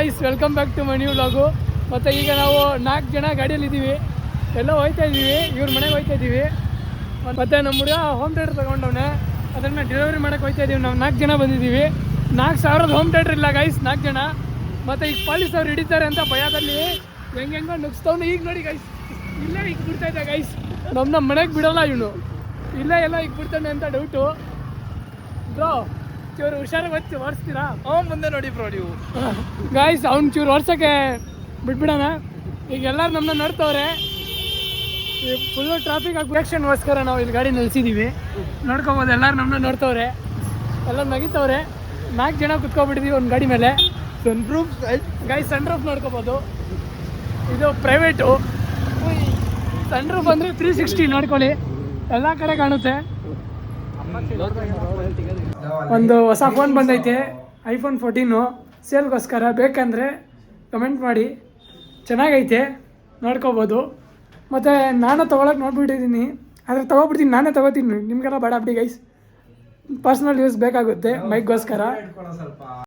Guys, welcome back to my new vlog. ಮತ್ತು ಈಗ ನಾವು 4 ಜನ ಗಾಡಿಯಲ್ಲಿದ್ದೀವಿ, ಎಲ್ಲ ಹೋಗ್ತಾ ಇದ್ದೀವಿ, ಇವ್ರ ಮನೆಗೆ ಹೋಗ್ತಾ ಇದ್ದೀವಿ. ಮತ್ತು ನಮ್ಮ ಹುಡುಗ ಹೋಮ್ ಥಿಯೇಟರ್ ತೊಗೊಂಡವನೆ, ಅದನ್ನು ಡೆಲಿವರಿ ಮಾಡೋಕ್ಕೆ ಹೋಗ್ತಾ ಇದ್ದೀವಿ. ನಾವು 4 ಜನ ಬಂದಿದ್ದೀವಿ. 4,000 ಹೋಮ್ ಥಿಯೇಟರ್ ಇಲ್ಲ ಗೈಸ್, 4 ಜನ. ಮತ್ತು ಈಗ ಪೊಲೀಸ್ ಅವ್ರು ಹಿಡಿತಾರೆ ಅಂತ ಭಯದಲ್ಲಿ ಹೆಂಗೆಂಗೋ ನುಗ್ಸ್ತವ್ನು. ಈಗ ನೋಡಿ ಗೈಸ್, ಇಲ್ಲೇ ಈಗ ಬಿಡ್ತಾ ಇದ್ದ ಗೈಸ್, ನಮ್ಮ ಮನೆಗೆ ಬಿಡೋಲ್ಲ ಇವನು, ಇಲ್ಲೇ ಎಲ್ಲ ಈಗ ಬಿಡ್ತಾನೆ ಅಂತ ಡೌಟು. ಬ್ರೋ ಚೂರು ಹುಷಾರಾಗಿ వచ్చి ಓಡಿಸ್ತೀರಾ? ಮುಂದೆ ನೋಡಿ ಬ್ರೋ ನೀವು ಗಾಯ್ಸ್, ಅವ್ನು ಚೂರು ಓಡ್ಸೋಕ್ಕೆ ಬಿಟ್ಬಿಡೋಣ. ಈಗ ಎಲ್ಲರೂ ನಮ್ಮನ್ನ ನೋಡ್ತವ್ರೆ, ಫುಲ್ಲು ಟ್ರಾಫಿಕ್ ಆಕ್ಷನ್ಗೋಸ್ಕರ ನಾವು ಇಲ್ಲಿ ಗಾಡಿ ನಿಲ್ಸಿದ್ದೀವಿ. ನೋಡ್ಕೊಬೋದು, ಎಲ್ಲರೂ ನಮ್ಮನ್ನ ನೋಡ್ತವ್ರೆ, ಎಲ್ಲರೂ ನಗಿತವ್ರೆ. 4 ಜನ ಕುತ್ಕೊಬಿಟ್ಟಿದ್ದೀವಿ ಒಂದು ಗಾಡಿ ಮೇಲೆ. ಸನ್ರೂಫ್ ಗಾಯ್ಸ್, ಸನ್ರೂಫ್ ನೋಡ್ಕೋಬೋದು. ಇದು ಪ್ರೈವೇಟು ಸನ್ರೂಫ್ ಅಂದರೆ 360 ನೋಡ್ಕೊಳ್ಳಿ, ಎಲ್ಲ ಕಡೆ ಕಾಣುತ್ತೆ. ಒಂದು ಹೊಸ ಫೋನ್ ಬಂದೈತೆ, iPhone 14 ಸೇಲ್ಗೋಸ್ಕರ. ಬೇಕಂದರೆ ಕಮೆಂಟ್ ಮಾಡಿ, ಚೆನ್ನಾಗೈತೆ, ನೋಡ್ಕೋಬೋದು. ಮತ್ತು ನಾನು ತೊಗೊಳಕ್ಕೆ ನೋಡ್ಬಿಟ್ಟಿದ್ದೀನಿ, ಆದರೆ ತೊಗೊಬಿಡ್ತೀನಿ, ನಾನೇ ತೊಗೋತೀನಿ, ನಿಮಗೆಲ್ಲ ಬೇಡ ಬಿಡಿ ಗೈಸ್. ಪರ್ಸ್ನಲ್ ಯೂಸ್ ಬೇಕಾಗುತ್ತೆ ಬೈಕ್ಗೋಸ್ಕರ.